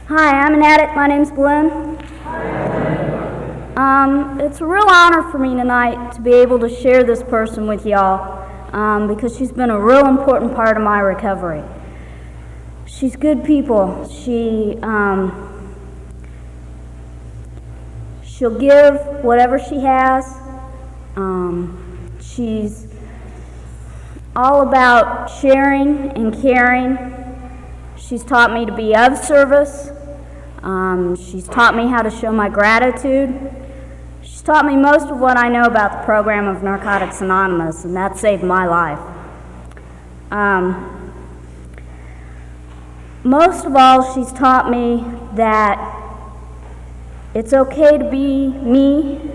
Hi, I'm an addict. My name's Bloom. It's a real honor for me tonight to be able to share this person with y'all because she's been a real important part of my recovery. She's good people. She'll give whatever she has. She's all about sharing and caring. She's taught me to be of service. She's taught me how to show my gratitude. She's taught me most of what I know about the program of Narcotics Anonymous, and that saved my life. Most of all, she's taught me that it's okay to be me,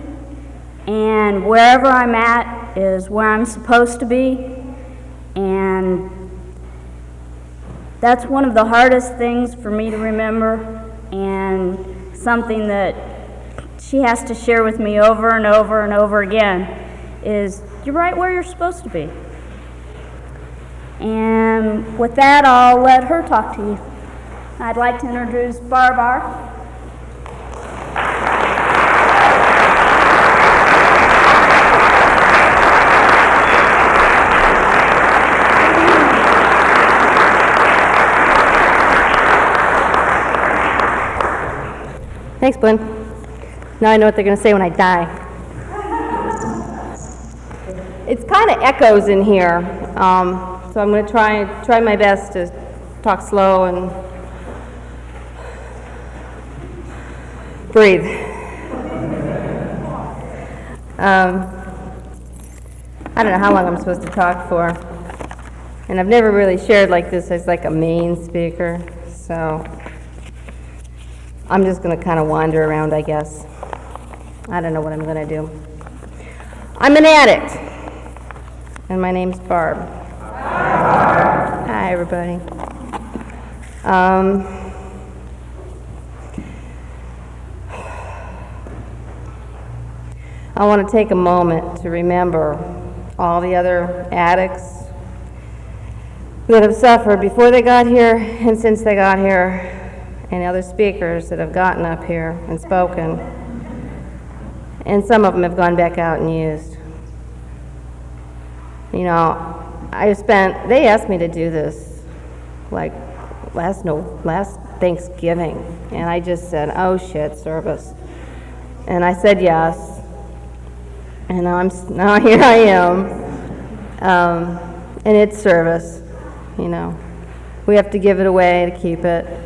and wherever I'm at is where I'm supposed to be, and that's one of the hardest things for me to remember, and something that she has to share with me over and over and over again is you're right where you're supposed to be. And with that, I'll let her talk to you. I'd like to introduce Barb. Thanks, Blynn. Now I know what they're going to say when I die. It's kind of echoes in here, so I'm going to try my best to talk slow and breathe. I don't know how long I'm supposed to talk for, and I've never really shared like this as like a main speaker, so I'm just going to kind of wander around, I guess. I don't know what I'm going to do. I'm an addict, and my name's Barb. Hi, everybody. I want to take a moment to remember all the other addicts that have suffered before they got here and since they got here, and other speakers that have gotten up here and spoken, and some of them have gone back out and used. You know, they asked me to do this like last Thanksgiving, and I just said, oh shit, service. And I said yes, and now here I am, and it's service, you know. We have to give it away to keep it.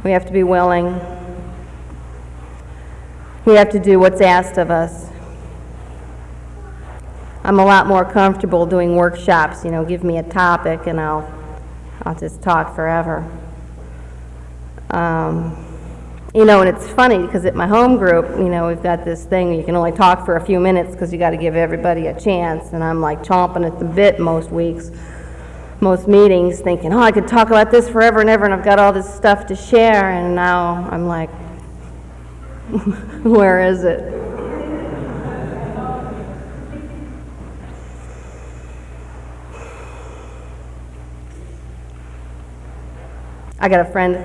We have to be willing. We have to do what's asked of us. I'm a lot more comfortable doing workshops, you know, give me a topic and I'll just talk forever. You know, and it's funny because at my home group, you know, we've got this thing, you can only talk for a few minutes because you got to give everybody a chance, and I'm like chomping at the bit most weeks. Most meetings thinking, oh, I could talk about this forever and ever, and I've got all this stuff to share, and now I'm like, where is it? I got a friend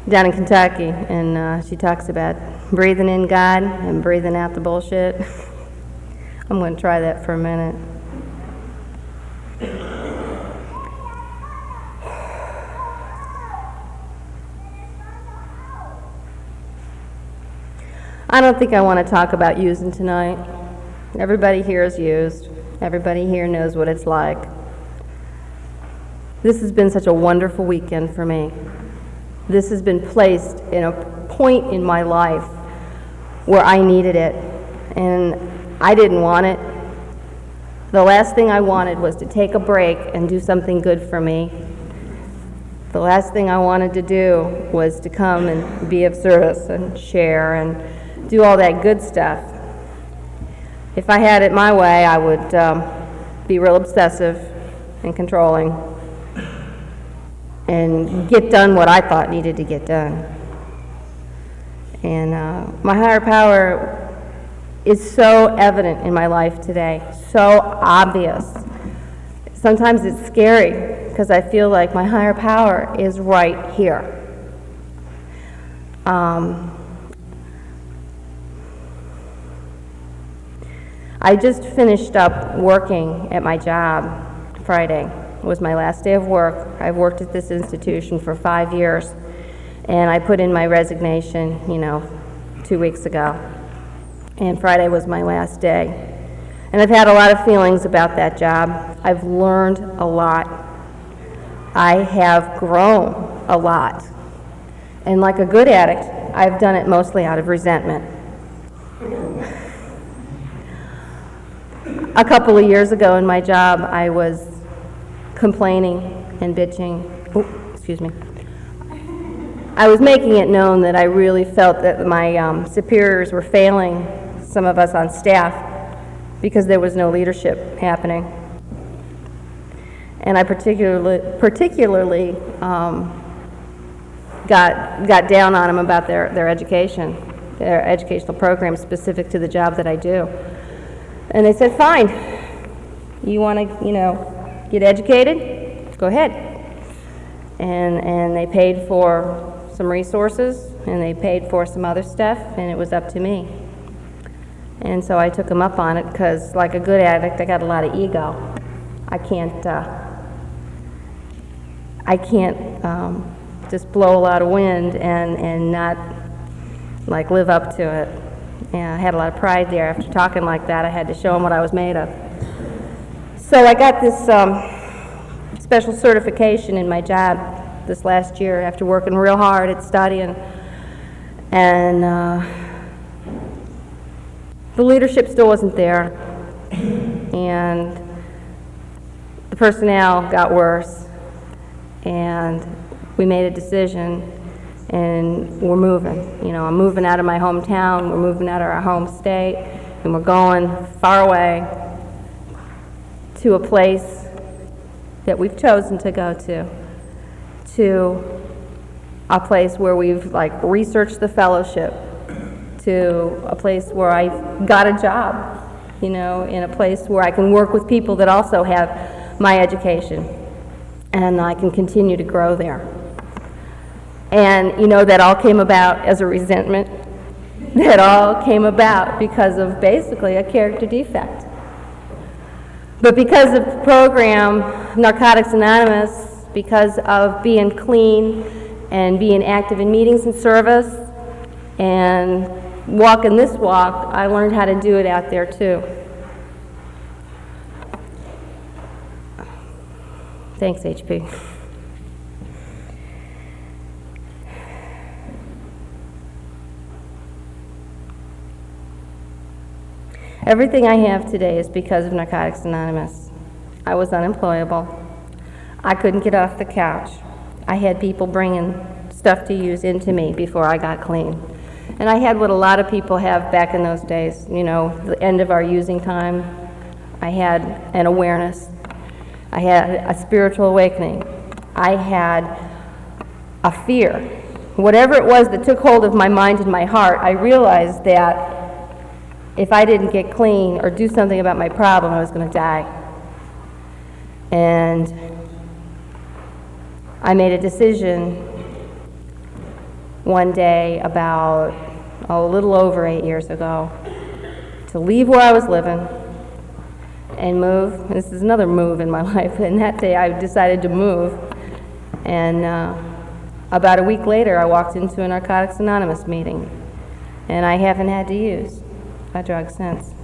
down in Kentucky, and she talks about breathing in God and breathing out the bullshit. I'm going to try that for a minute. I don't think I want to talk about using tonight. Everybody here is used. Everybody here knows what it's like. This has been such a wonderful weekend for me. This has been placed in a point in my life where I needed it, and I didn't want it. The last thing I wanted was to take a break and do something good for me. The last thing I wanted to do was to come and be of service and share and do all that good stuff. If I had it my way, I would be real obsessive and controlling and get done what I thought needed to get done. And my higher power is so evident in my life today, so obvious. Sometimes it's scary because I feel like my higher power is right here. I just finished up working at my job Friday. It was my last day of work. I've worked at this institution for 5 years, and I put in my resignation, 2 weeks ago. And Friday was my last day. And I've had a lot of feelings about that job. I've learned a lot. I have grown a lot. And like a good addict, I've done it mostly out of resentment. A couple of years ago in my job, I was complaining and bitching. Excuse me. I was making it known that I really felt that my superiors were failing some of us on staff because there was no leadership happening. And I particularly got down on them about their education, their educational program specific to the job that I do. And they said, fine, you want to, get educated? Go ahead. And they paid for some resources, and they paid for some other stuff, and it was up to me. And so I took them up on it because, like a good addict, I got a lot of ego. I can't just blow a lot of wind and not, live up to it. And I had a lot of pride there. After talking like that, I had to show them what I was made of. So I got this special certification in my job this last year after working real hard at studying. And the leadership still wasn't there. And the personnel got worse. And we made a decision, and we're moving. I'm moving out of my hometown, we're moving out of our home state, and we're going far away to a place that we've chosen to go to a place where we've researched the fellowship, to a place where I've got a job, in a place where I can work with people that also have my education, and I can continue to grow there. And, that all came about as a resentment. That all came about because of basically a character defect. But because of the program, Narcotics Anonymous, because of being clean and being active in meetings and service and walking this walk, I learned how to do it out there too. Thanks, HP. Everything I have today is because of Narcotics Anonymous. I was unemployable. I couldn't get off the couch. I had people bringing stuff to use into me before I got clean. And I had what a lot of people have back in those days, the end of our using time. I had an awareness. I had a spiritual awakening. I had a fear. Whatever it was that took hold of my mind and my heart, I realized that if I didn't get clean or do something about my problem, I was going to die. And I made a decision one day about a little over 8 years ago to leave where I was living and move. This is another move in my life. And that day I decided to move. And about a week later, I walked into a Narcotics Anonymous meeting. And I haven't had to use a drug since.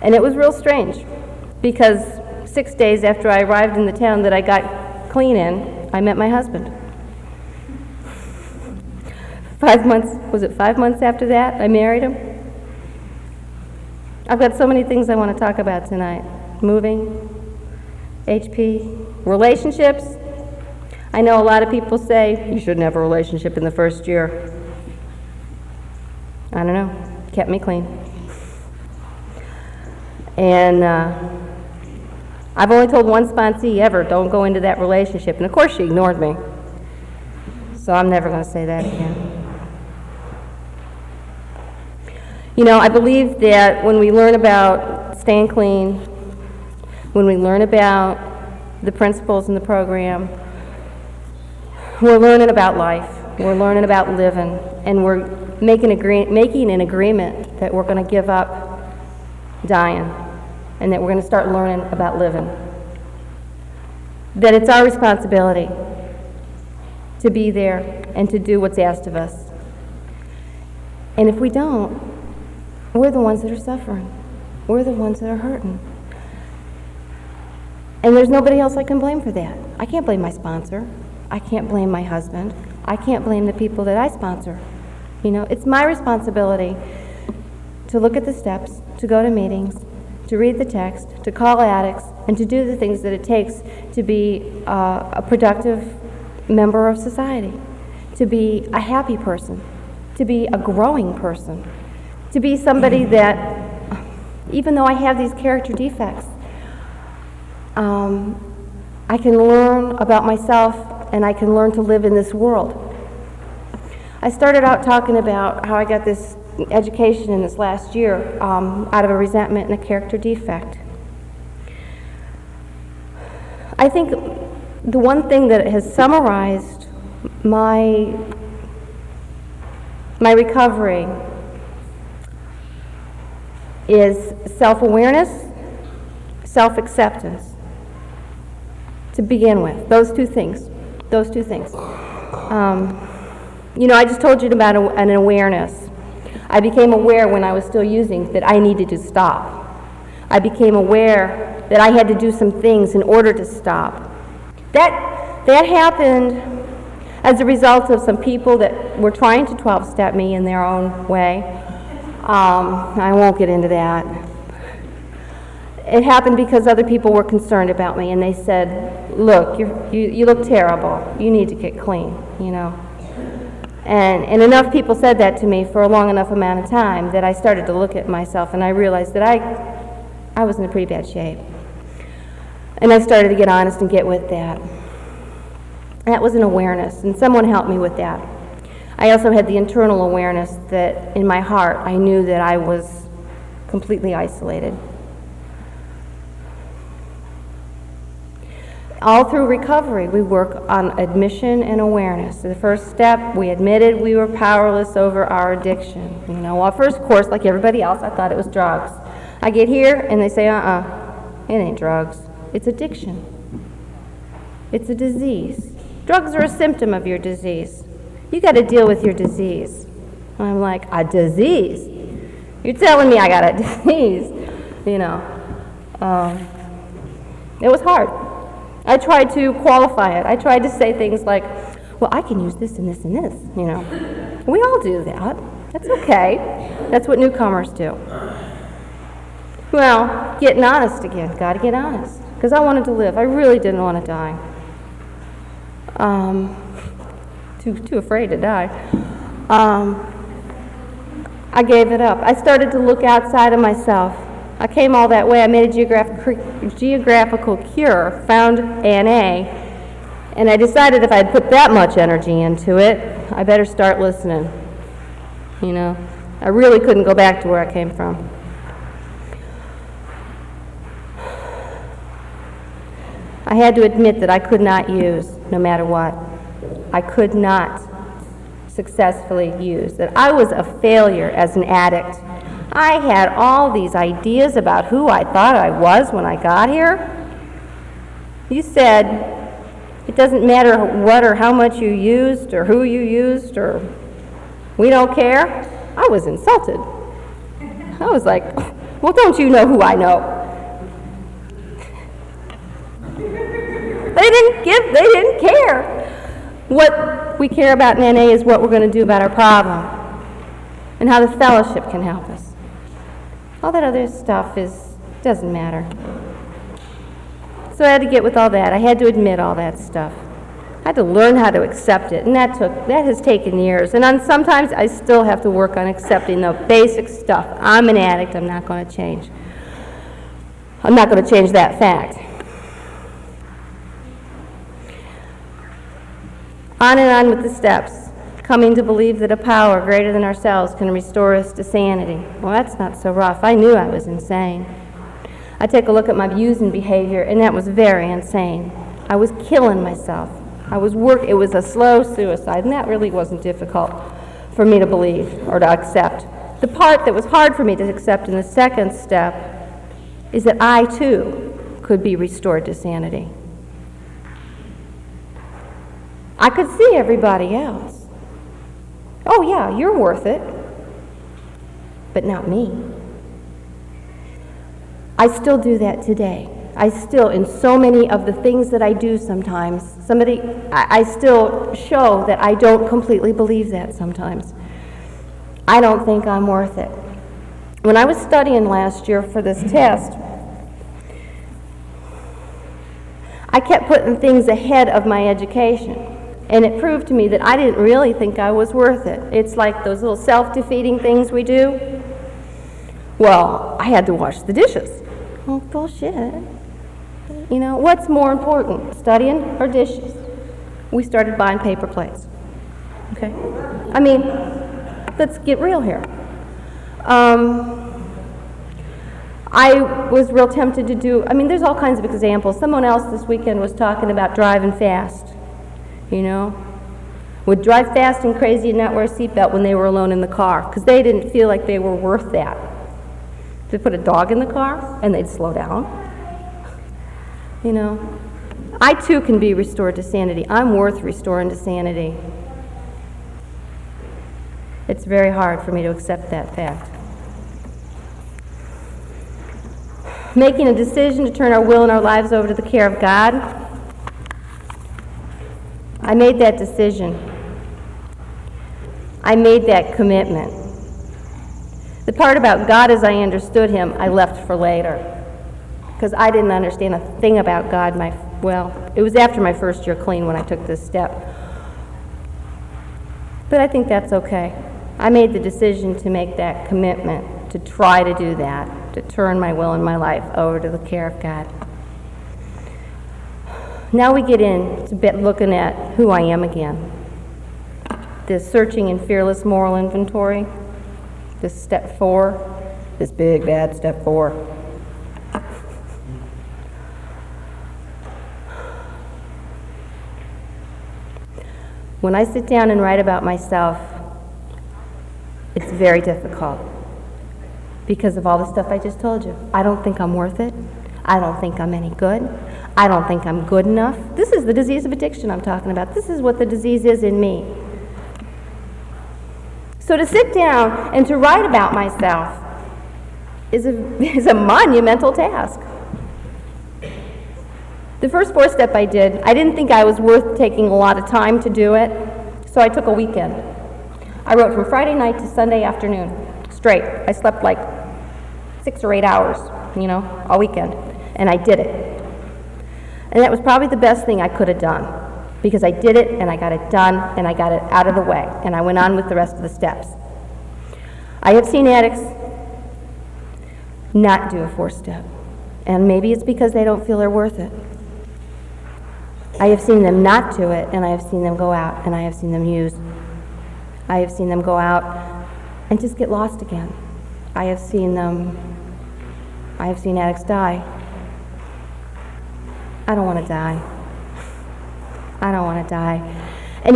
And it was real strange because 6 days after I arrived in the town that I got clean in, I met my husband. 5 months, was it 5 months after that, I married him? I've got so many things I want to talk about tonight. Moving, HP, relationships. I know a lot of people say, you shouldn't have a relationship in the first year. I don't know, kept me clean. And I've only told one sponsee ever, don't go into that relationship. And of course she ignored me. So I'm never going to say that again. I believe that when we learn about staying clean, when we learn about the principles in the program, We're learning about life, we're learning about living, and we're making an agreement that we're going to give up dying and that we're going to start learning about living. That it's our responsibility to be there and to do what's asked of us. And if we don't, we're the ones that are suffering. We're the ones that are hurting. And there's nobody else I can blame for that. I can't blame my sponsor. I can't blame my husband. I can't blame the people that I sponsor. You know, it's my responsibility to look at the steps, to go to meetings, to read the text, to call addicts, and to do the things that it takes to be a productive member of society, to be a happy person, to be a growing person, to be somebody that, even though I have these character defects, I can learn about myself and I can learn to live in this world. I started out talking about how I got this education in this last year out of a resentment and a character defect. I think the one thing that has summarized my recovery is self-awareness, self-acceptance. To begin with, those two things. You know, I just told you about an awareness. I became aware when I was still using that I needed to stop. I became aware that I had to do some things in order to stop. That happened as a result of some people that were trying to 12-step me in their own way. I won't get into that. It happened because other people were concerned about me, and they said, look, you look terrible. You need to get clean, you know. And enough people said that to me for a long enough amount of time that I started to look at myself, and I realized that I was in a pretty bad shape. And I started to get honest and get with that. That was an awareness, and someone helped me with that. I also had the internal awareness that in my heart I knew that I was completely isolated. All through recovery, we work on admission and awareness. The first step, we admitted we were powerless over our addiction. You know, our first course, like everybody else, I thought it was drugs. I get here and they say, it ain't drugs. It's addiction. It's a disease. Drugs are a symptom of your disease. You got to deal with your disease. And I'm like, a disease? You're telling me I got a disease? You know, it was hard. I tried to qualify it. I tried to say things like, well, I can use this and this and this, you know. We all do that. That's okay. That's what newcomers do. Well, getting honest again. Got to get honest. Because I wanted to live. I really didn't want to die. Too afraid to die. I gave it up. I started to look outside of myself. I came all that way. I made a geographical cure, found NA, and I decided if I'd put that much energy into it, I better start listening. You know, I really couldn't go back to where I came from. I had to admit that I could not use, no matter what. I could not successfully use, that I was a failure as an addict. I had all these ideas about who I thought I was when I got here. You said it doesn't matter what or how much you used or who you used or we don't care. I was insulted. I was like, well, don't you know who I know? They didn't care. What we care about in NA is what we're going to do about our problem and how the fellowship can help us. All that other stuff doesn't matter. So I had to get with all that. I had to admit all that stuff. I had to learn how to accept it, and that has taken years. And sometimes I still have to work on accepting the basic stuff. I'm an addict. I'm not going to change. I'm not going to change that fact. On and on with the steps, coming to believe that a power greater than ourselves can restore us to sanity. Well, that's not so rough. I knew I was insane. I take a look at my using behavior, and that was very insane. I was killing myself. It was a slow suicide, and that really wasn't difficult for me to believe or to accept. The part that was hard for me to accept in the second step is that I, too, could be restored to sanity. I could see everybody else. Oh, yeah, you're worth it, but not me. I still do that today. I still, in so many of the things that I do sometimes, I still show that I don't completely believe that sometimes. I don't think I'm worth it. When I was studying last year for this test, I kept putting things ahead of my education, and it proved to me that I didn't really think I was worth it. It's like those little self-defeating things we do. Well, I had to wash the dishes. Oh, bullshit. You know, what's more important, studying or dishes? We started buying paper plates. Okay? I mean, let's get real here. I was real tempted to do, there's all kinds of examples. Someone else this weekend was talking about driving fast, would drive fast and crazy and not wear a seatbelt when they were alone in the car, because they didn't feel like they were worth that. They put a dog in the car, and they'd slow down. I too can be restored to sanity. I'm worth restoring to sanity. It's very hard for me to accept that fact. Making a decision to turn our will and our lives over to the care of God. I made that decision. I made that commitment. The part about God as I understood Him, I left for later, because I didn't understand a thing about God. It was after my first year clean when I took this step. But I think that's okay. I made the decision to make that commitment, to try to do that, to turn my will and my life over to the care of God. Now we get into looking at who I am again. This searching and fearless moral inventory, this step 4, this big bad step 4. When I sit down and write about myself, it's very difficult because of all the stuff I just told you. I don't think I'm worth it. I don't think I'm any good. I don't think I'm good enough. This is the disease of addiction I'm talking about. This is what the disease is in me. So to sit down and to write about myself is a monumental task. The first 4 step I did, I didn't think I was worth taking a lot of time to do it, so I took a weekend. I wrote from Friday night to Sunday afternoon, straight. I slept like 6 or 8 hours, all weekend, and I did it. And that was probably the best thing I could have done, because I did it, and I got it done, and I got it out of the way, and I went on with the rest of the steps. I have seen addicts not do a 4-step, and maybe it's because they don't feel they're worth it. I have seen them not do it, and I have seen them go out, and I have seen them use. I have seen them go out and just get lost again. I have seen addicts die. I don't want to die. I don't want to die. And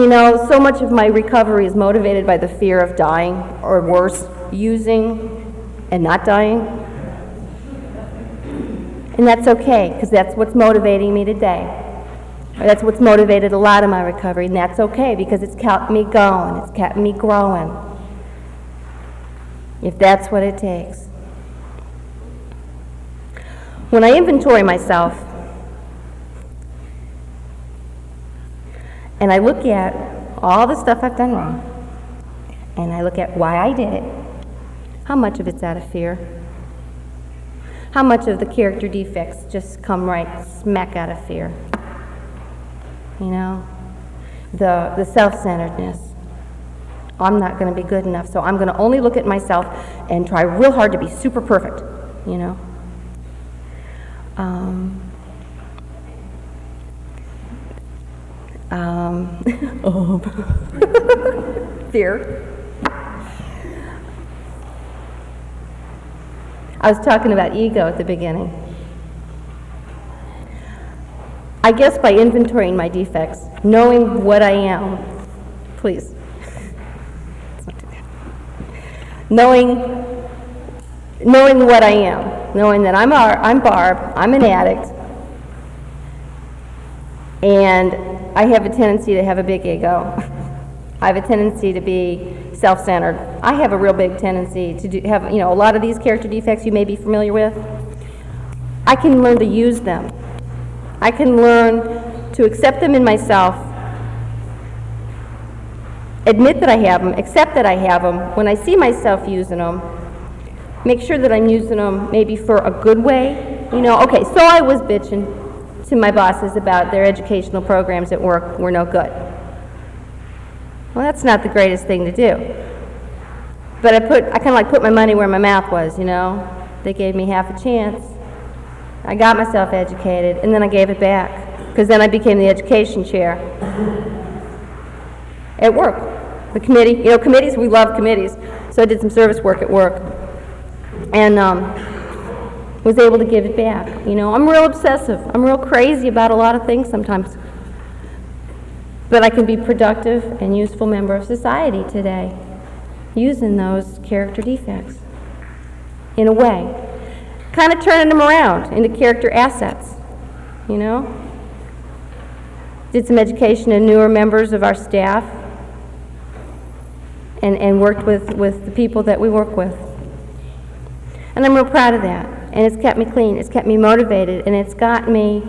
so much of my recovery is motivated by the fear of dying, or worse, using and not dying. And that's okay, because that's what's motivating me today. That's what's motivated a lot of my recovery, and that's okay, because it's kept me going, it's kept me growing, if that's what it takes. When I inventory myself, and I look at all the stuff I've done wrong, and I look at why I did it, how much of it's out of fear? How much of the character defects just come right smack out of fear? The self-centeredness. I'm not going to be good enough, so I'm going to only look at myself and try real hard to be super perfect, Fear. I was talking about ego at the beginning. I guess by inventorying my defects, knowing what I am, please. Let's not do that. Knowing what I am, knowing that I'm Barb, I'm an addict, and I have a tendency to have a big ego. I have a tendency to be self-centered. I have a real big tendency to have, a lot of these character defects you may be familiar with. I can learn to use them. I can learn to accept them in myself, admit that I have them, accept that I have them. When I see myself using them, make sure that I'm using them maybe for a good way. Okay, so I was bitching to my bosses about their educational programs at work were no good. Well, that's not the greatest thing to do. But I kind of like put my money where my mouth was, They gave me half a chance. I got myself educated, and then I gave it back, because then I became the education chair at work. The committee, committees, we love committees, so I did some service work at work, and was able to give it back. I'm real obsessive. I'm real crazy about a lot of things sometimes. But I can be productive and useful member of society today, using those character defects in a way. Kind of turning them around into character assets, Did some education of newer members of our staff and worked with the people that we work with. And I'm real proud of that. And it's kept me clean, it's kept me motivated, and it's got me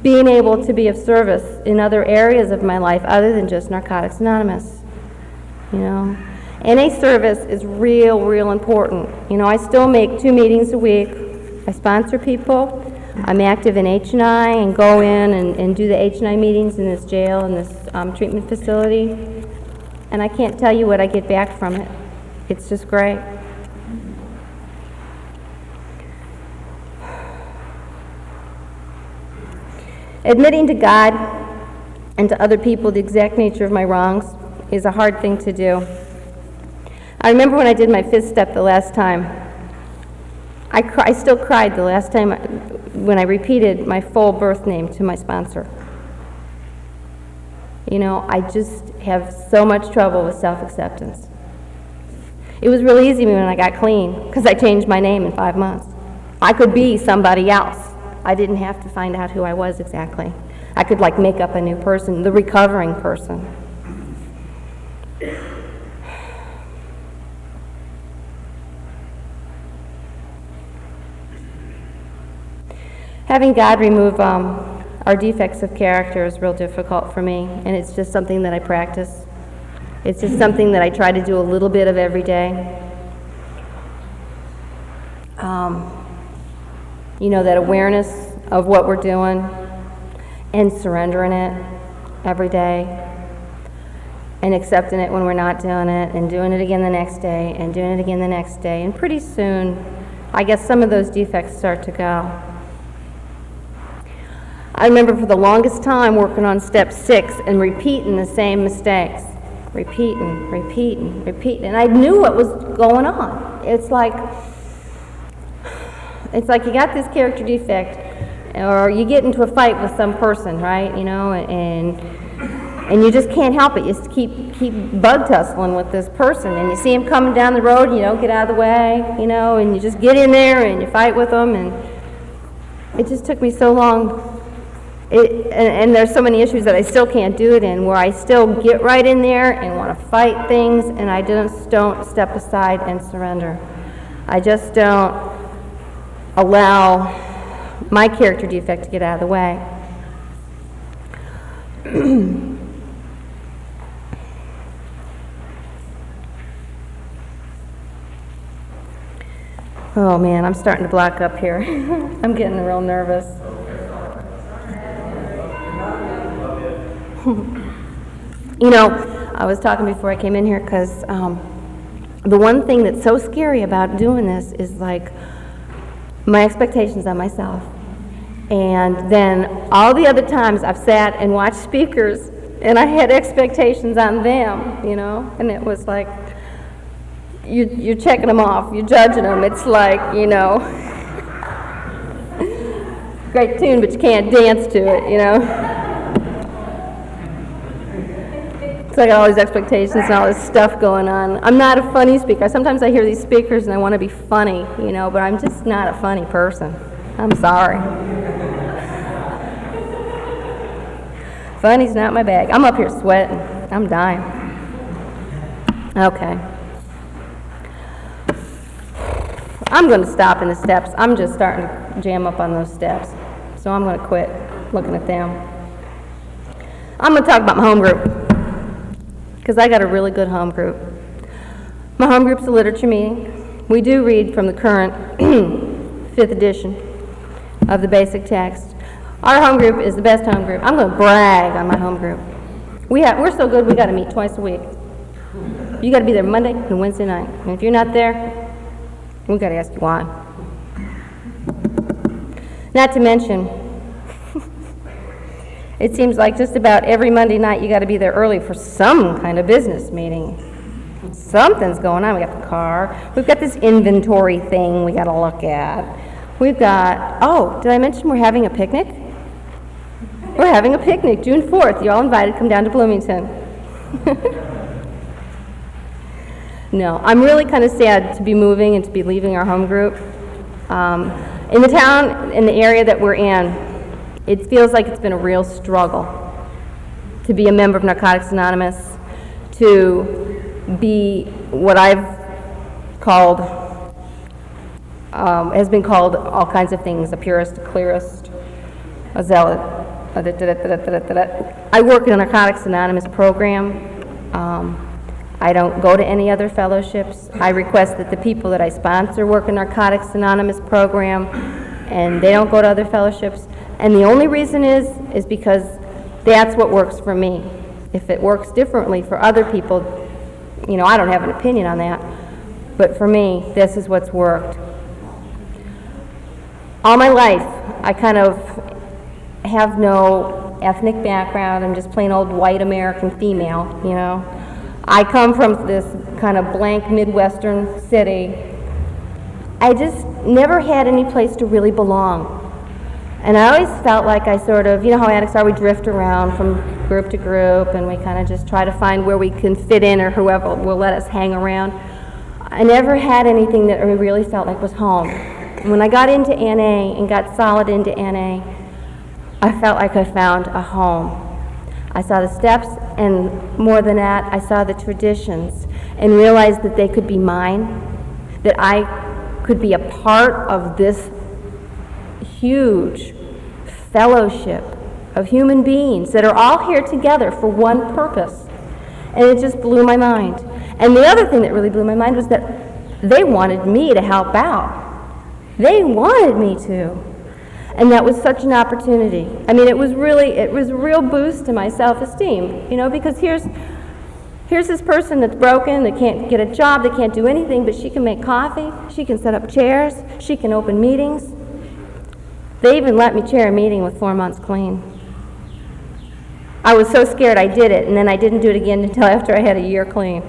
being able to be of service in other areas of my life other than just Narcotics Anonymous, NA service is real important. I still make 2 meetings a week. I sponsor people. I'm active in H&I and go in and do the H&I meetings in this jail and this treatment facility. And I can't tell you what I get back from it. It's just great. Admitting to God and to other people the exact nature of my wrongs is a hard thing to do. I remember when I did my 5th step the last time. I still cried the last time when I repeated my full birth name to my sponsor. I just have so much trouble with self-acceptance. It was really easy when I got clean, because I changed my name in 5 months. I could be somebody else. I didn't have to find out who I was exactly. I could make up a new person, the recovering person. Having God remove our defects of character is real difficult for me, and it's just something that I practice. It's just something that I try to do a little bit of every day. That awareness of what we're doing and surrendering it every day and accepting it when we're not doing it and doing it again the next day and doing it again the next day. And pretty soon, I guess some of those defects start to go. I remember for the longest time working on step 6 and repeating the same mistakes. Repeating. And I knew what was going on. It's like you got this character defect, or you get into a fight with some person, right? And you just can't help it. You just keep bug tussling with this person, and you see him coming down the road, and you don't get out of the way, and you just get in there and you fight with them, and it just took me so long. And there's so many issues that I still can't do it in, where I still get right in there and want to fight things, and I just don't step aside and surrender. I just don't allow my character defect to get out of the way. Oh man, I'm starting to block up here. I'm getting real nervous. I was talking before I came in here because the one thing that's so scary about doing this is my expectations on myself. And then all the other times I've sat and watched speakers and I had expectations on them, and it was like, you're checking them off, you're judging them. It's like, great tune, but you can't dance to it, you know? So I got all these expectations and all this stuff going on. I'm not a funny speaker. Sometimes I hear these speakers and I want to be funny, you know, but I'm just not a funny person. I'm sorry. Funny's not my bag. I'm up here sweating. I'm dying. Okay. I'm going to stop in the steps. I'm just starting to jam up on those steps. So I'm going to quit looking at them. I'm going to talk about my home group, because I got a really good home group. My home group's a literature meeting. We do read from the current 5th edition of the basic text. Our home group is the best home group. I'm going to brag on my home group. We're so good, we got to meet twice a week. You got to be there Monday and Wednesday night. And if you're not there, we got to ask you why. Not to mention, it seems like just about every Monday night you got to be there early for some kind of business meeting. Something's going on. We got the car. We've got this inventory thing we got to look at. We've got, oh, did I mention we're having a picnic? We're having a picnic, June 4th. You're all invited. Come down to Bloomington. No, I'm really kind of sad to be moving and to be leaving our home group. In the town, in the area that we're in, it feels like it's been a real struggle to be a member of Narcotics Anonymous, to be what I've called, has been called all kinds of things, a purist, a clearist, a zealot. I work in a Narcotics Anonymous program. I don't go to any other fellowships. I request that the people that I sponsor work in Narcotics Anonymous program, and they don't go to other fellowships. And the only reason is because that's what works for me. If it works differently for other people, you know, I don't have an opinion on that. But for me, this is what's worked. All my life, I kind of have no ethnic background. I'm just plain old white American female, you know. I come from this kind of blank Midwestern city. I just never had any place to really belong. And I always felt like I sort of, you know how addicts are, we drift around from group to group and we kind of just try to find where we can fit in or whoever will let us hang around. I never had anything that I really felt like was home. And when I got into NA and got solid into NA, I felt like I found a home. I saw the steps, and more than that, I saw the traditions and realized that they could be mine, that I could be a part of this huge fellowship of human beings that are all here together for one purpose. And it just blew my mind. And the other thing that really blew my mind was that they wanted me to help out. They wanted me to. And that was such an opportunity. I mean, it was a real boost to my self-esteem, you know, because here's this person that's broken, that can't get a job, that can't do anything, but she can make coffee, she can set up chairs, she can open meetings. They even let me chair a meeting with 4 months clean. I was so scared I did it, and then I didn't do it again until after I had a year clean.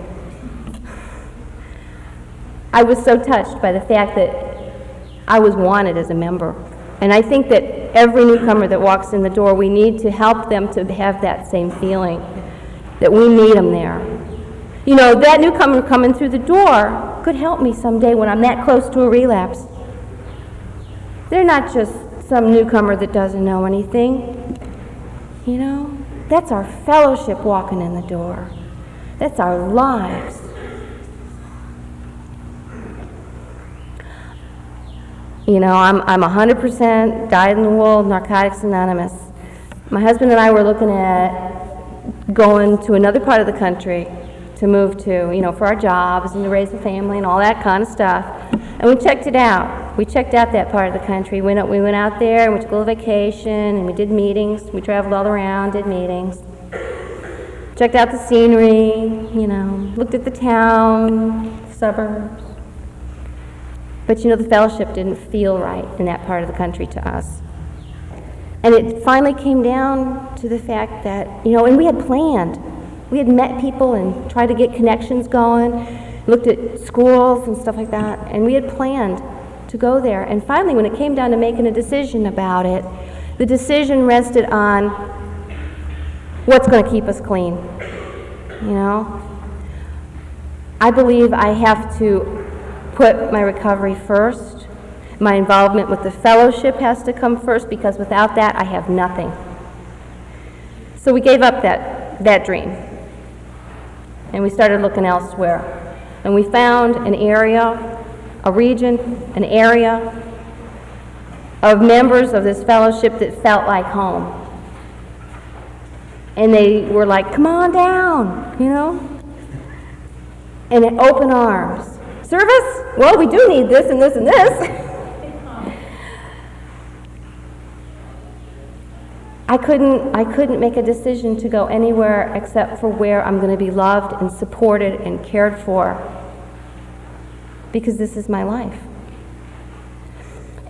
I was so touched by the fact that I was wanted as a member. And I think that every newcomer that walks in the door, we need to help them to have that same feeling, that we need them there. You know, that newcomer coming through the door could help me someday when I'm that close to a relapse. They're not just some newcomer that doesn't know anything. You know, that's our fellowship walking in the door. That's our lives. You know, I'm 100% dyed-in-the-wool Narcotics Anonymous. My husband and I were looking at going to another part of the country to move to, you know, for our jobs and to raise a family and all that kind of stuff. And we checked it out. We checked out that part of the country. We went out there and we took a little vacation and we did meetings. We traveled all around, did meetings. Checked out the scenery, you know, looked at the town, suburbs. But you know, the fellowship didn't feel right in that part of the country to us. And it finally came down to the fact that, you know, and we had planned. We had met people and tried to get connections going, looked at schools and stuff like that, and we had planned to go there. And finally, when it came down to making a decision about it, the decision rested on what's going to keep us clean. You know? I believe I have to put my recovery first. My involvement with the fellowship has to come first, because without that, I have nothing. So we gave up that dream, and we started looking elsewhere. And we found an area, a region, an area of members of this fellowship that felt like home. And they were like, come on down, you know? And in open arms. Service? Well, we do need this and this and this. I couldn't make a decision to go anywhere except for where I'm going to be loved and supported and cared for, because this is my life.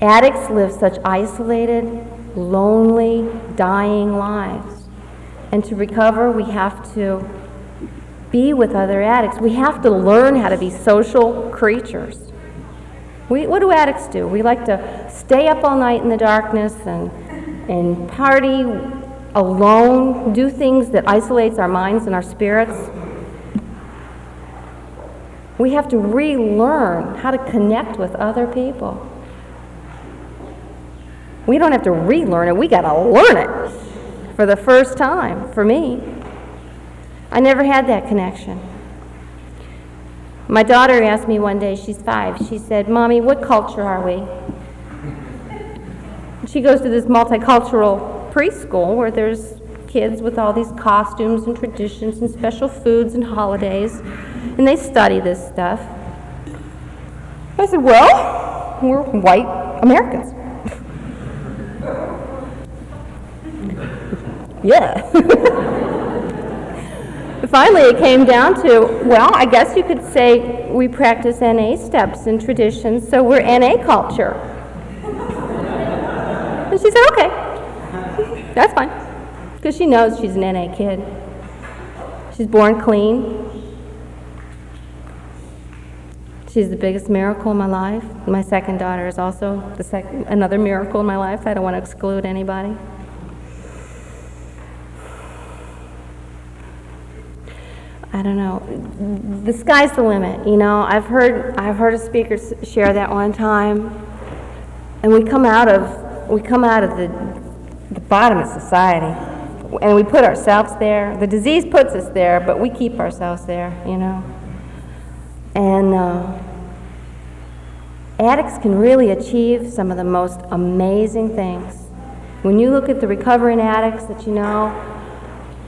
Addicts live such isolated, lonely, dying lives. And to recover, we have to be with other addicts. We have to learn how to be social creatures. What do addicts do? We like to stay up all night in the darkness and party alone, do things that isolates our minds and our spirits. We have to relearn how to connect with other people. We don't have to relearn it, we got to learn it for the first time, for me. I never had that connection. My daughter asked me one day, she's 5, she said, Mommy, what culture are we? She goes to this multicultural preschool where there's kids with all these costumes and traditions and special foods and holidays, and they study this stuff. I said, well, we're white Americans. Yeah. Finally, it came down to, well, I guess you could say we practice NA steps and traditions, so we're NA culture. And she said, okay, that's fine, because she knows she's an NA kid. She's born clean. She's the biggest miracle in my life. My second daughter is also another miracle in my life. I don't want to exclude anybody. I don't know. The sky's the limit, you know. I've heard a speaker share that one time, and we come out of the bottom of society, and we put ourselves there. The disease puts us there, but we keep ourselves there, you know. And addicts can really achieve some of the most amazing things. When you look at the recovering addicts that you know,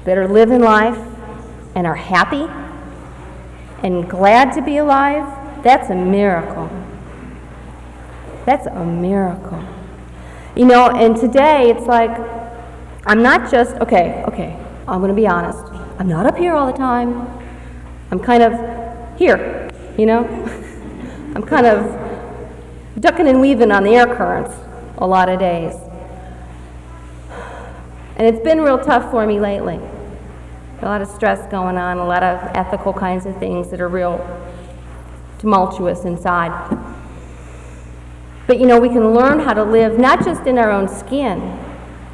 that are living life and are happy and glad to be alive, that's a miracle. That's a miracle. You know, and today it's like, I'm not just, okay, I'm going to be honest. I'm not up here all the time. I'm kind of here, you know. I'm kind of ducking and weaving on the air currents a lot of days. And it's been real tough for me lately. A lot of stress going on, a lot of ethical kinds of things that are real tumultuous inside. But you know, we can learn how to live not just in our own skin,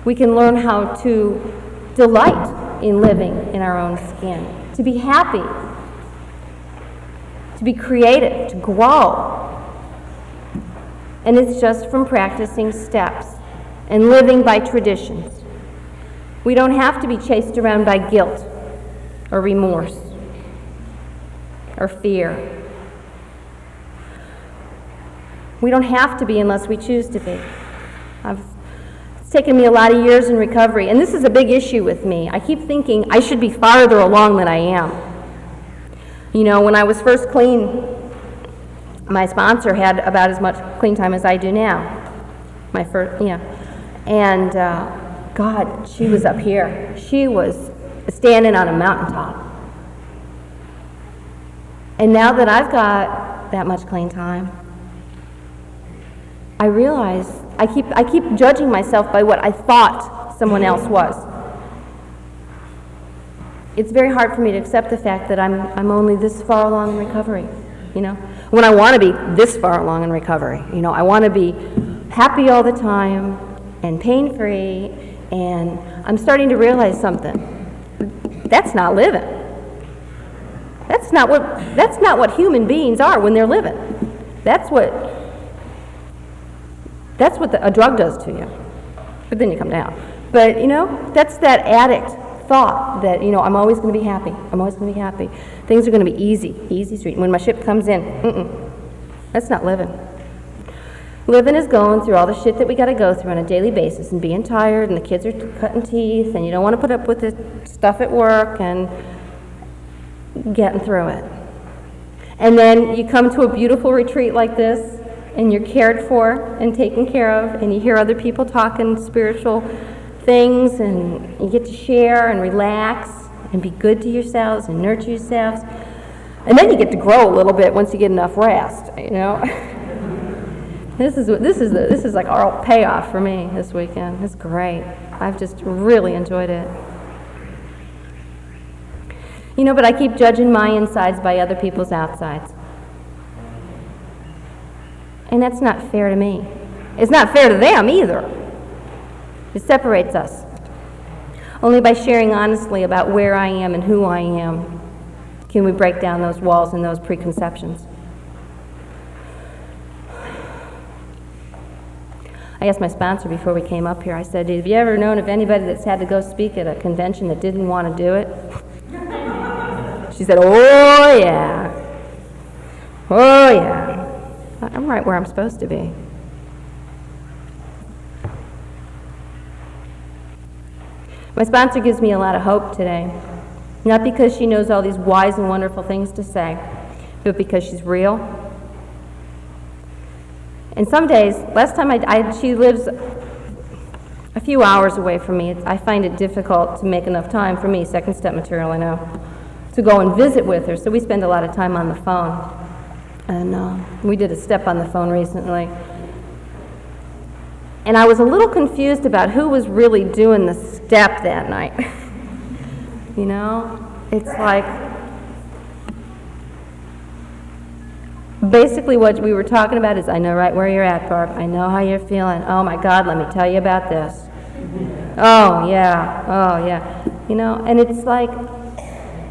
we can learn how to delight in living in our own skin, to be happy, to be creative, to grow. And it's just from practicing steps and living by traditions. We don't have to be chased around by guilt or remorse or fear. We don't have to be unless we choose to be. It's taken me a lot of years in recovery, and this is a big issue with me. I keep thinking I should be farther along than I am. You know, when I was first clean, my sponsor had about as much clean time as I do now. My first, yeah. And God, she was up here. She was standing on a mountaintop. And now that I've got that much clean time, I realize I keep judging myself by what I thought someone else was. It's very hard for me to accept the fact that I'm only this far along in recovery, you know. when I want to be this far along in recovery. You know, I want to be happy all the time and pain-free, and I'm starting to realize something. That's not living. That's not what human beings are when they're living. That's what a drug does to you. But then you come down. But, you know, that's that addict thought that, you know, I'm always going to be happy. I'm always going to be happy. Things are going to be easy street. When my ship comes in, that's not living. Living is going through all the shit that we got to go through on a daily basis and being tired, and the kids are cutting teeth, and you don't want to put up with the stuff at work and getting through it. And then you come to a beautiful retreat like this, and you're cared for and taken care of, and you hear other people talking spiritual things, and you get to share and relax and be good to yourselves and nurture yourselves. And then you get to grow a little bit once you get enough rest, you know. This is like our payoff for me this weekend. It's great. I've just really enjoyed it. You know, but I keep judging my insides by other people's outsides. And that's not fair to me. It's not fair to them either. It separates us. Only by sharing honestly about where I am and who I am can we break down those walls and those preconceptions. I asked my sponsor before we came up here, I said, have you ever known of anybody that's had to go speak at a convention that didn't want to do it? She said, oh yeah. Oh yeah. I'm right where I'm supposed to be. My sponsor gives me a lot of hope today, not because she knows all these wise and wonderful things to say, but because she's real. And some days, last time she lives a few hours away from me. I find it difficult to make enough time for me, second step material, I know, to go and visit with her, so we spend a lot of time on the phone. And we did a step on the phone recently. And I was a little confused about who was really doing the step that night. You know? It's like, basically what we were talking about is, I know right where you're at, Barb. I know how you're feeling. Oh my God, let me tell you about this. Oh yeah. You know, and it's like,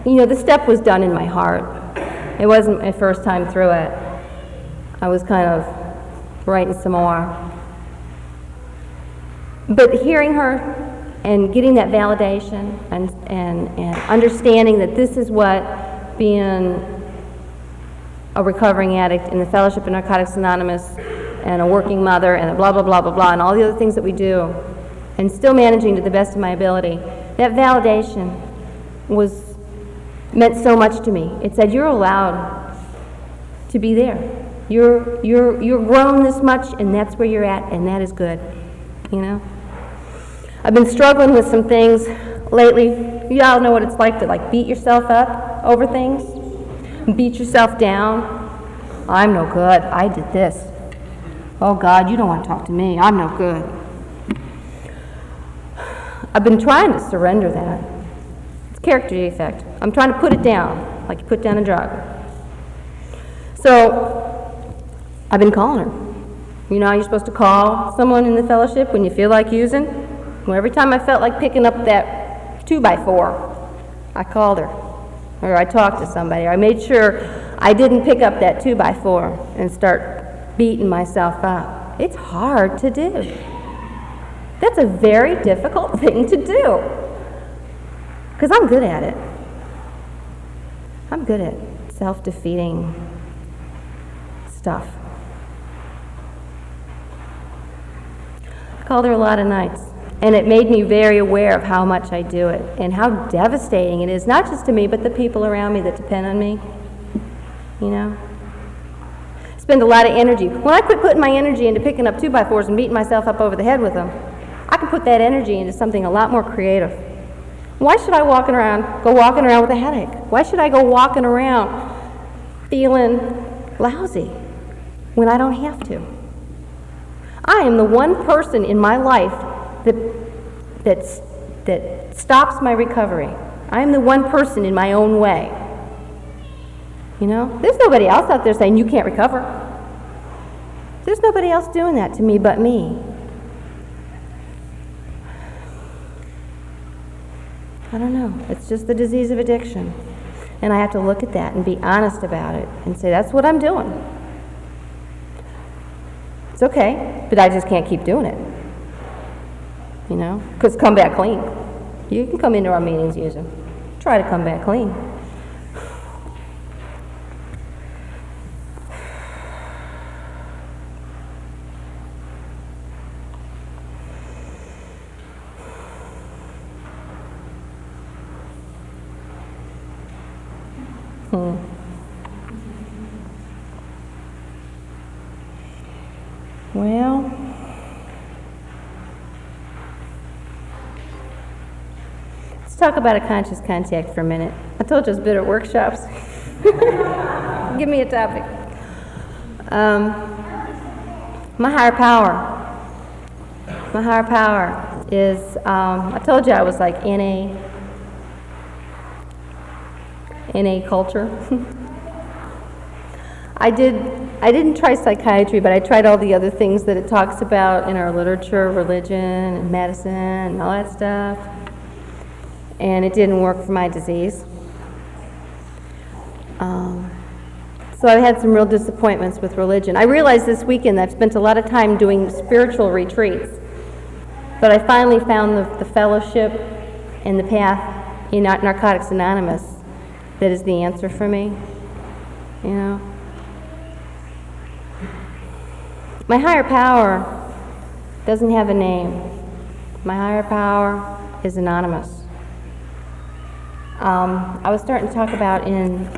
you know, the step was done in my heart. It wasn't my first time through it. I was kind of writing some more. But hearing her and getting that validation and understanding that this is what being a recovering addict in the Fellowship of Narcotics Anonymous and a working mother and a blah, blah, blah, blah, blah, and all the other things that we do, and still managing to the best of my ability, that validation meant so much to me. It said, you're allowed to be there. You're grown this much, and that's where you're at, and that is good, you know? I've been struggling with some things lately. You all know what it's like to beat yourself up over things, beat yourself down. I'm no good. I did this. Oh God, you don't want to talk to me. I'm no good. I've been trying to surrender that. It's a character defect. I'm trying to put it down, like you put down a drug. So I've been calling her. You know how you're supposed to call someone in the fellowship when you feel like using? Well, every time I felt like picking up that 2x4, I called her, or I talked to somebody, or I made sure I didn't pick up that 2x4 and start beating myself up. It's hard to do. That's a very difficult thing to do, because I'm good at it. I'm good at self-defeating stuff. I called her a lot of nights. And it made me very aware of how much I do it and how devastating it is, not just to me, but the people around me that depend on me, you know? Spend a lot of energy. When I quit putting my energy into picking up 2x4s and beating myself up over the head with them, I can put that energy into something a lot more creative. Why should I go walking around with a headache? Why should I go walking around feeling lousy when I don't have to? I am the one person in my life that stops my recovery. I am the one person in my own way. You know? There's nobody else out there saying you can't recover. There's nobody else doing that to me but me. I don't know. It's just the disease of addiction. And I have to look at that and be honest about it and say, that's what I'm doing. It's okay, but I just can't keep doing it. You know? Because come back clean. You can come into our meetings using. Try to come back clean. Well, let's talk about a conscious contact for a minute. I told you I was better at workshops. Give me a topic. My higher power. My higher power is, I told you I was like in a culture. I didn't try psychiatry, but I tried all the other things that it talks about in our literature, religion and medicine and all that stuff. And it didn't work for my disease. So I had some real disappointments with religion. I realized this weekend that I've spent a lot of time doing spiritual retreats. But I finally found the fellowship and the path in Narcotics Anonymous that is the answer for me. You know? My higher power doesn't have a name. My higher power is anonymous. I was starting to talk about in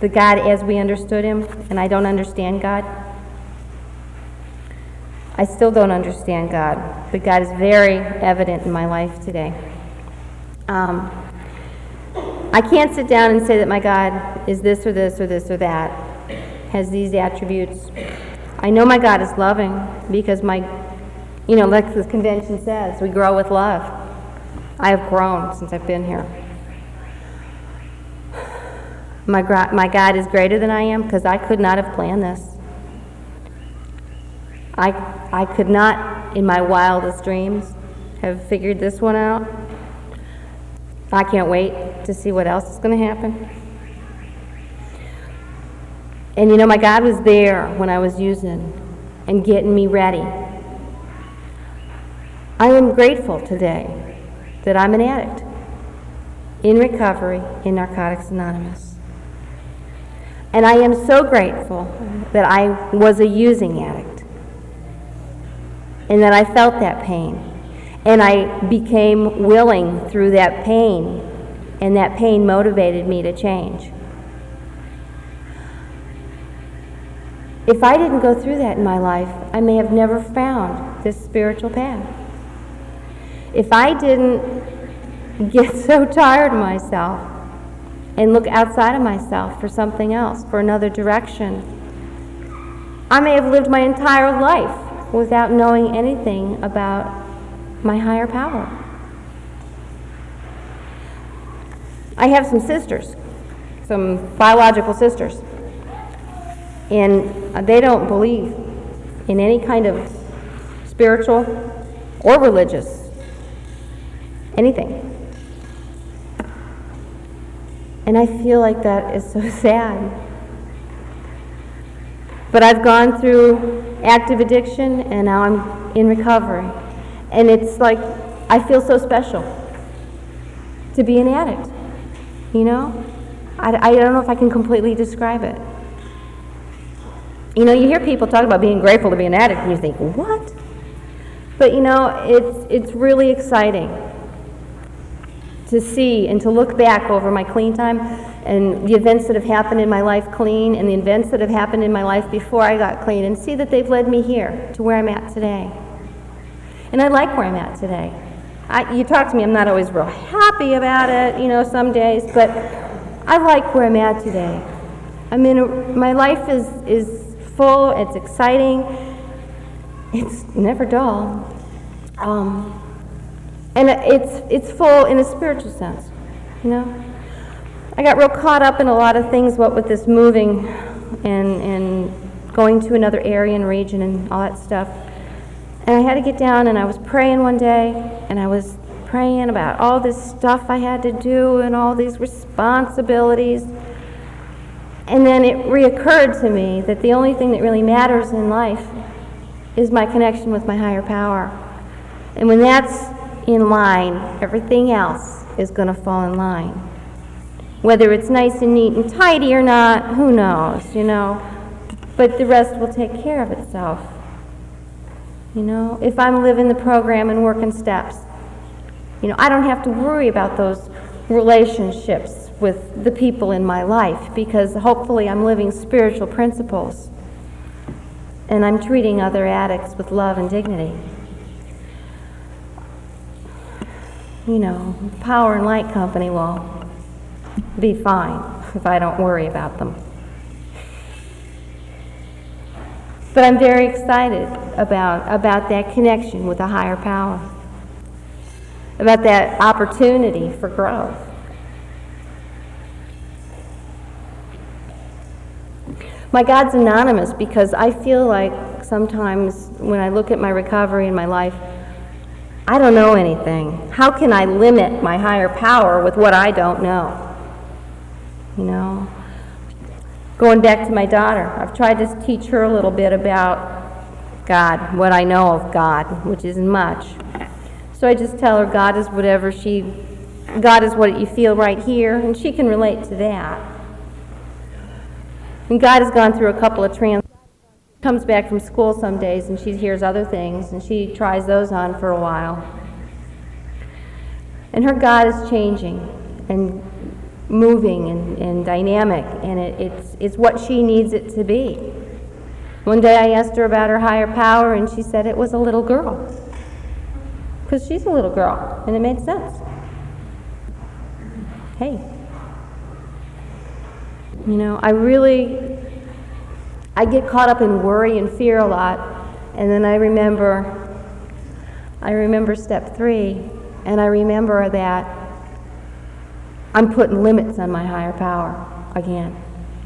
the God as we understood him, and I don't understand God. I still don't understand God, but God is very evident in my life today. I can't sit down and say that my God is this or this or this or that, has these attributes. I know my God is loving because like the convention says, we grow with love. I have grown since I've been here. My God is greater than I am because I could not have planned this. I could not, in my wildest dreams, have figured this one out. I can't wait to see what else is going to happen. And my God was there when I was using and getting me ready. I am grateful today that I'm an addict in recovery in Narcotics Anonymous. And I am so grateful that I was a using addict and that I felt that pain. And I became willing through that pain, and that pain motivated me to change. If I didn't go through that in my life, I may have never found this spiritual path. If I didn't get so tired of myself and look outside of myself for something else, for another direction, I may have lived my entire life without knowing anything about my higher power. I have some sisters, some biological sisters, and they don't believe in any kind of spiritual or religious anything. And I feel like that is so sad. But I've gone through active addiction and now I'm in recovery. And it's like, I feel so special to be an addict, I don't know if I can completely describe it. You hear people talk about being grateful to be an addict, and you think, what? But it's really exciting to see and to look back over my clean time and the events that have happened in my life clean and the events that have happened in my life before I got clean and see that they've led me here to where I'm at today. And I like where I'm at today. You talk to me, I'm not always real happy about it, some days, but I like where I'm at today. My life is full, it's exciting, it's never dull. And it's full in a spiritual sense, you know. I got real caught up in a lot of things, what with this moving and going to another area and region and all that stuff. And I had to get down, and I was praying one day, and I was praying about all this stuff I had to do and all these responsibilities. And then it reoccurred to me that the only thing that really matters in life is my connection with my higher power. And when that's in line, everything else is going to fall in line. Whether it's nice and neat and tidy or not, who knows, you know. But the rest will take care of itself. You know, if I'm living the program and working steps, you know, I don't have to worry about those relationships with the people in my life, because hopefully I'm living spiritual principles and I'm treating other addicts with love and dignity. You know, Power and Light Company will be fine if I don't worry about them. But I'm very excited about that connection with a higher power, about that opportunity for growth. My God's anonymous, because I feel like sometimes when I look at my recovery and my life, I don't know anything. How can I limit my higher power with what I don't know? You know? Going back to my daughter, I've tried to teach her a little bit about God, what I know of God, which isn't much. So I just tell her God is God is what you feel right here, and she can relate to that. And God has gone through a couple of comes back from school some days and she hears other things and she tries those on for a while. And her God is changing and moving and dynamic, and it's what she needs it to be. One day I asked her about her higher power, and she said it was a little girl. Because she's a little girl, and it made sense. Hey. You know, I get caught up in worry and fear a lot, and then I remember step 3, and I remember that I'm putting limits on my higher power again.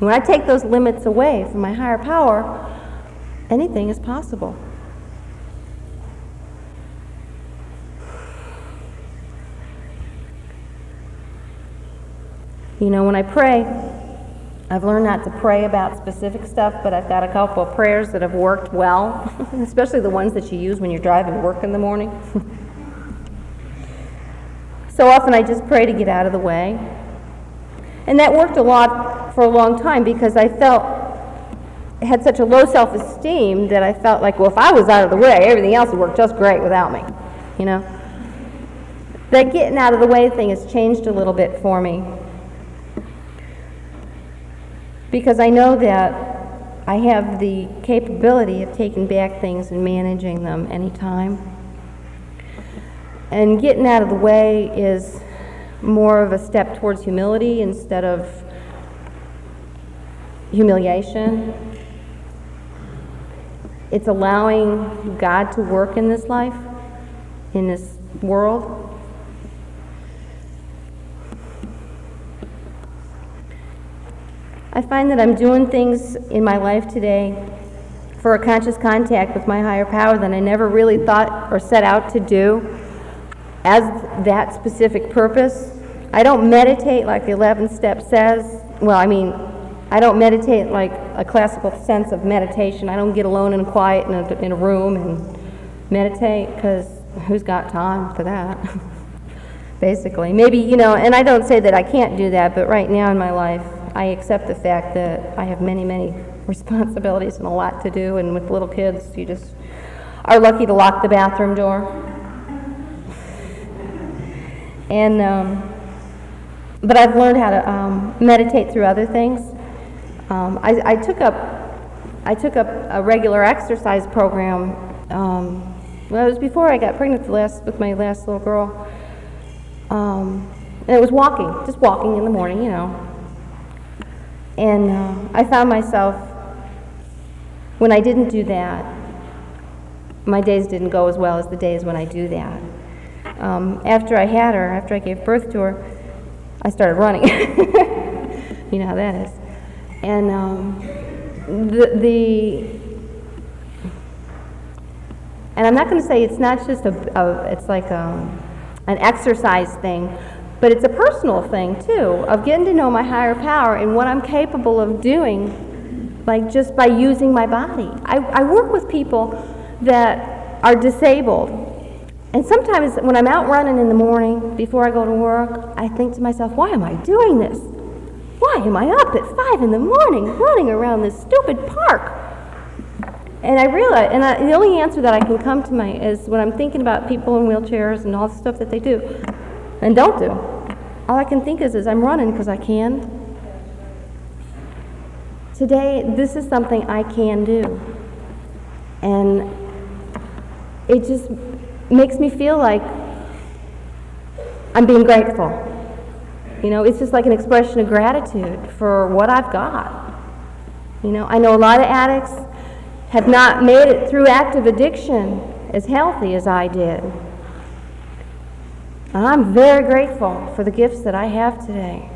When I take those limits away from my higher power, anything is possible. You know, when I pray, I've learned not to pray about specific stuff, but I've got a couple of prayers that have worked well, especially the ones that you use when you're driving to work in the morning. So often I just pray to get out of the way. And that worked a lot for a long time, because I had such a low self-esteem that I felt like, well, if I was out of the way, everything else would work just great without me, you know. That getting out of the way thing has changed a little bit for me, because I know that I have the capability of taking back things and managing them anytime. And getting out of the way is more of a step towards humility instead of humiliation. It's allowing God to work in this life, in this world. I find that I'm doing things in my life today for a conscious contact with my higher power that I never really thought or set out to do as that specific purpose. I don't meditate like the 11th step says. Well, I mean, I don't meditate like a classical sense of meditation. I don't get alone and quiet in a room and meditate, because who's got time for that? Basically. Maybe, you know, and I don't say that I can't do that, but right now in my life, I accept the fact that I have many, many responsibilities and a lot to do, and with little kids, you just are lucky to lock the bathroom door. And but I've learned how to meditate through other things. I took up a regular exercise program. Well, it was before I got pregnant with my last little girl. And it was just walking in the morning, you know. And I found myself, when I didn't do that, my days didn't go as well as the days when I do that. After I had her, after I gave birth to her, I started running. You know how that is. And and I'm not going to say it's not just it's like an exercise thing, but it's a personal thing too, of getting to know my higher power and what I'm capable of doing, like just by using my body. I work with people that are disabled, and sometimes when I'm out running in the morning before I go to work, I think to myself, why am I doing this? Why am I up at 5 in the morning running around this stupid park? And I realize, the only answer that I can come to is when I'm thinking about people in wheelchairs and all the stuff that they do and don't do. All I can think is I'm running because I can. Today, this is something I can do. And it just makes me feel like I'm being grateful. You know, it's just like an expression of gratitude for what I've got. You know, I know a lot of addicts have not made it through active addiction as healthy as I did. And I'm very grateful for the gifts that I have today.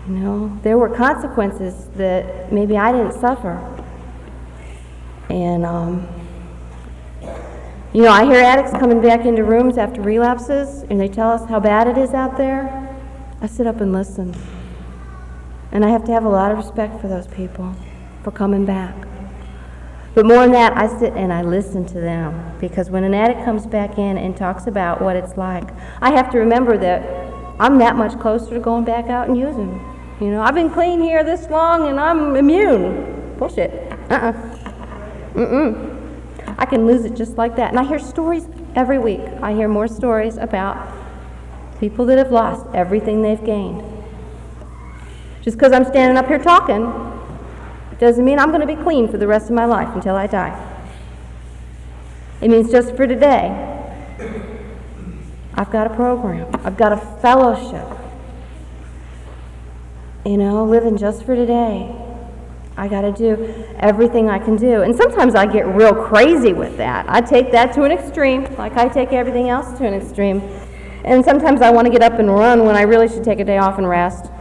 You know, there were consequences that maybe I didn't suffer. And, you know, I hear addicts coming back into rooms after relapses, and they tell us how bad it is out there. I sit up and listen. And I have to have a lot of respect for those people, for coming back. But more than that, I sit and I listen to them, because when an addict comes back in and talks about what it's like, I have to remember that I'm that much closer to going back out and using. You know, I've been clean here this long and I'm immune. Bullshit. I can lose it just like that. And I hear stories every week. I hear more stories about people that have lost everything they've gained. Just because I'm standing up here talking doesn't mean I'm going to be clean for the rest of my life until I die. It means just for today, I've got a program. I've got a fellowship. You know, living just for today. I got to do everything I can do. And sometimes I get real crazy with that. I take that to an extreme, like I take everything else to an extreme. And sometimes I want to get up and run when I really should take a day off and rest.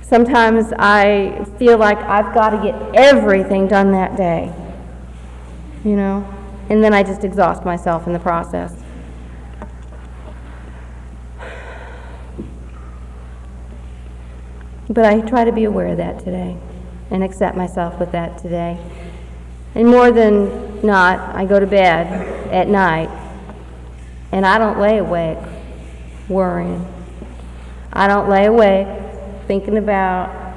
Sometimes I feel like I've got to get everything done that day, you know, and then I just exhaust myself in the process. But I try to be aware of that today and accept myself with that today. And more than not, I go to bed at night and I don't lay awake worrying. I don't lay awake thinking about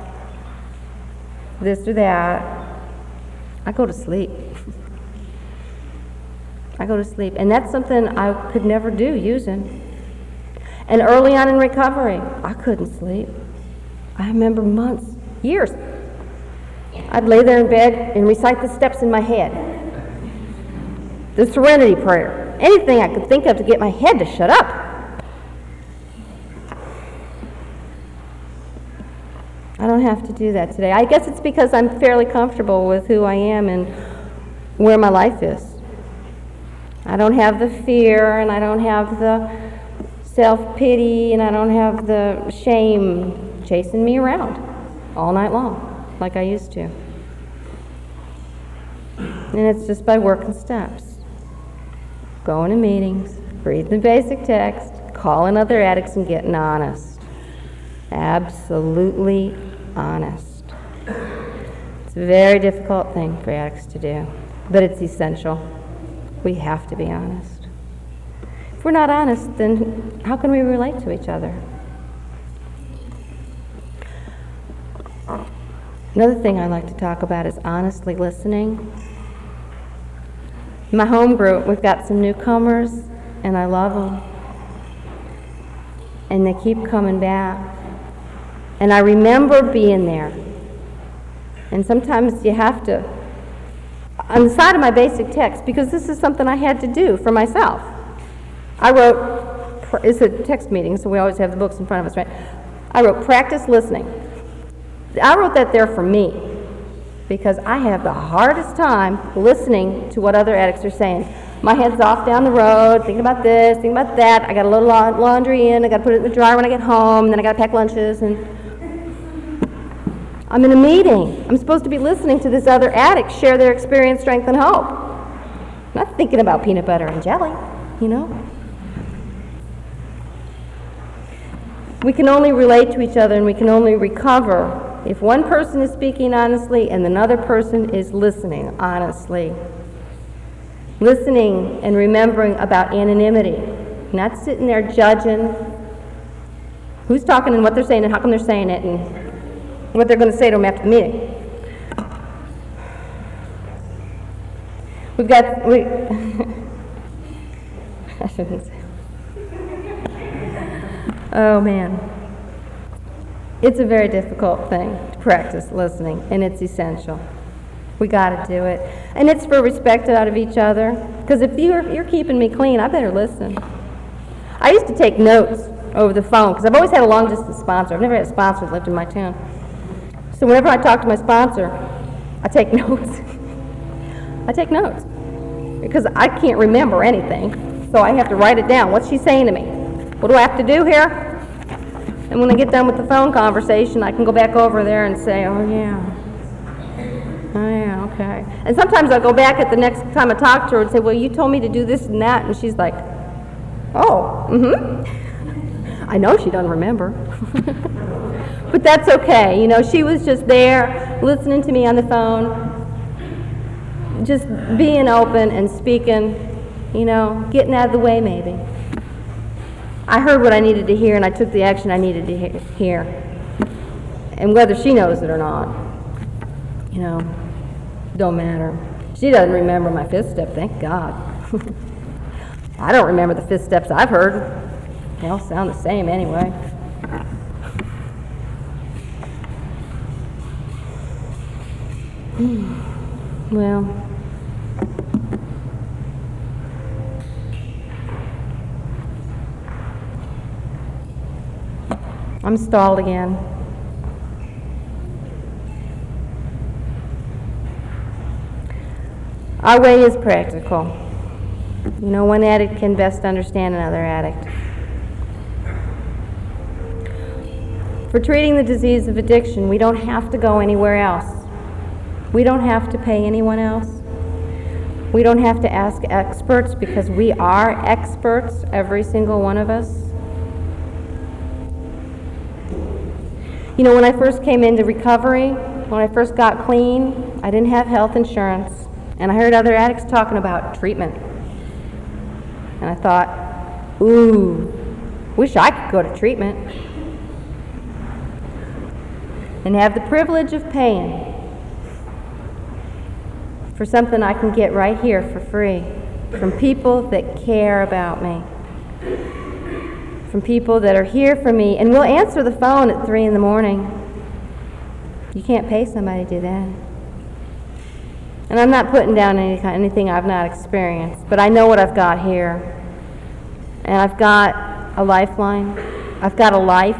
this or that. I go to sleep. I go to sleep. And that's something I could never do using. And early on in recovery, I couldn't sleep. I remember months, years. I'd lay there in bed and recite the steps in my head. The Serenity Prayer. Anything I could think of to get my head to shut up. I don't have to do that today. I guess it's because I'm fairly comfortable with who I am and where my life is. I don't have the fear, and I don't have the self-pity, and I don't have the shame chasing me around all night long like I used to. And it's just by working steps. Going to meetings, reading the basic text, calling other addicts and getting honest. Absolutely honest. It's a very difficult thing for addicts to do, but it's essential. We have to be honest. If we're not honest, then how can we relate to each other? Another thing I like to talk about is honestly listening. In my home group, we've got some newcomers, and I love them. And they keep coming back. And I remember being there. And sometimes you have to, on the side of my basic text, because this is something I had to do for myself. I wrote, it's a text meeting, so we always have the books in front of us, right? I wrote, practice listening. I wrote that there for me, because I have the hardest time listening to what other addicts are saying. My head's off down the road, thinking about this, thinking about that. I got a little laundry in, I got to put it in the dryer when I get home, and then I got to pack lunches, and I'm in a meeting. I'm supposed to be listening to this other addict share their experience, strength, and hope. I'm not thinking about peanut butter and jelly, you know? We can only relate to each other and we can only recover if one person is speaking honestly and another person is listening honestly. Listening and remembering about anonymity, not sitting there judging who's talking and what they're saying and how come they're saying it and what they're going to say to them after the meeting. I shouldn't say. Oh man. It's a very difficult thing to practice listening, and it's essential. We got to do it. And it's for respect out of each other, because if you're keeping me clean, I better listen. I used to take notes over the phone, because I've always had a long-distance sponsor. I've never had a sponsor that lived in my town. So whenever I talk to my sponsor, I take notes. I take notes, because I can't remember anything, so I have to write it down. What's she saying to me? What do I have to do here? And when I get done with the phone conversation, I can go back over there and say, oh yeah, okay. And sometimes I'll go back at the next time I talk to her and say, well, you told me to do this and that, and she's like, oh, I know she doesn't remember. But that's okay, you know, she was just there, listening to me on the phone, just being open and speaking, you know, getting out of the way maybe. I heard what I needed to hear and I took the action I needed to hear. And whether she knows it or not, you know, don't matter. She doesn't remember my fifth step, thank God. I don't remember the fifth steps I've heard. They all sound the same anyway. Well, I'm stalled again. Our way is practical. You know, one addict can best understand another addict. For treating the disease of addiction, we don't have to go anywhere else. We don't have to pay anyone else. We don't have to ask experts, because we are experts, every single one of us. You know, when I first came into recovery, when I first got clean, I didn't have health insurance, and I heard other addicts talking about treatment. And I thought, ooh, wish I could go to treatment and have the privilege of paying for something I can get right here for free from people that care about me, from people that are here for me and will answer the phone at 3 in the morning. You can't pay somebody to do that. And I'm not putting down anything I've not experienced, but I know what I've got here. And I've got a lifeline. I've got a life.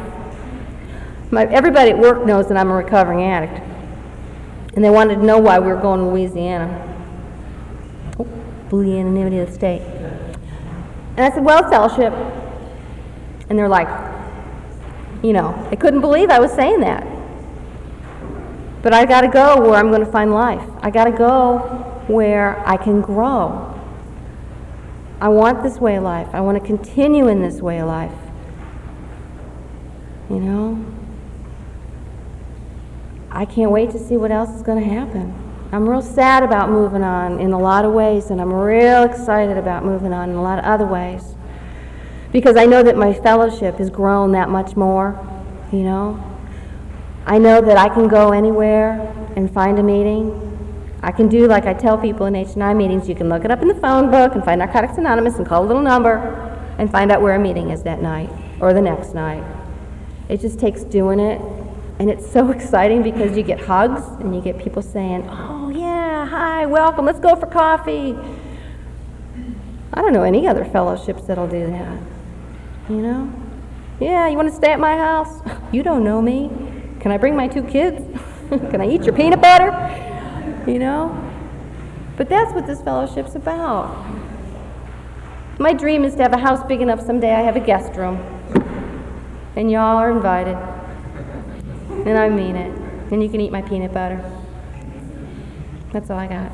Everybody at work knows that I'm a recovering addict. And they wanted to know why we were going to Louisiana. Oh, blew the anonymity of the state. And I said, well, fellowship. And they're like, you know, they couldn't believe I was saying that. But I got to go where I'm going to find life. I got to go where I can grow. I want this way of life. I want to continue in this way of life. You know? I can't wait to see what else is going to happen. I'm real sad about moving on in a lot of ways, and I'm real excited about moving on in a lot of other ways. Because I know that my fellowship has grown that much more, you know? I know that I can go anywhere and find a meeting. I can do like I tell people in H&I meetings, you can look it up in the phone book and find Narcotics Anonymous and call a little number and find out where a meeting is that night or the next night. It just takes doing it, and it's so exciting because you get hugs and you get people saying, oh yeah, hi, welcome, let's go for coffee. I don't know any other fellowships that'll do that, you know? Yeah, you want to stay at my house? You don't know me. Can I bring my 2 kids? Can I eat your peanut butter? You know? But that's what this fellowship's about. My dream is to have a house big enough someday I have a guest room. And y'all are invited. And I mean it. And you can eat my peanut butter. That's all I got.